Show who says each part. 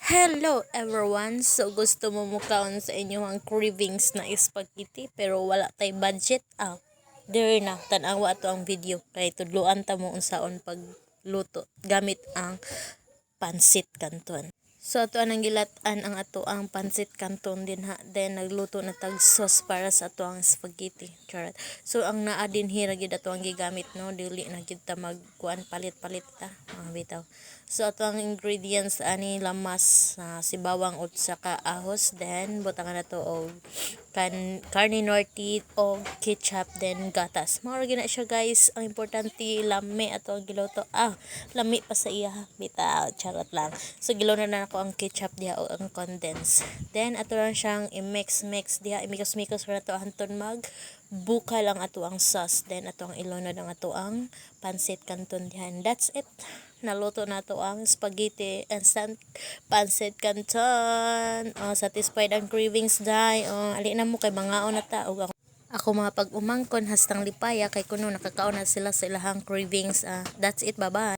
Speaker 1: Hello everyone! So gusto mo mukaon sa inyong cravings na spaghetti pero wala tay budget? There na, tanawa ato ang video kay tudluan ta mo unsaon pagluto gamit ang pansit canton. So ato anang gilatan ang ato ang pansit canton din ha. Then nagluto na tag sauce para sa ato ang spaghetti. Charot. So ang naa din hira gid ato ang gigamit no, dili na gid ta magkuan palit-palit ta. Bitaw. So ato ang ingredients ani lamas na sibawang ug saka ahos, then butangan na to og karne norte o ketchup, then gatas. Mao ra na siya guys. Ang importante lami ato ang giluto. Lami pa sa iya ha. Bitaw, charot lang. So gilaw na ako ang ketchup diha o ang condense. Then ato lang siyang i-mix diha, imikos-mikos ra to hantud mag bukal ang ato ang sauce. Then ato ang ilunod ang ato ang pansit canton diha. And that's it. Naluto na to ang spaghetti instant pansit canton. Satisfied ang cravings dai. Ali na mo kay mangaon na ta og ako mga pag-umangkon hastang lipaya kay kuno nakakaon na sila sa ilahang cravings. That's it, bye bye.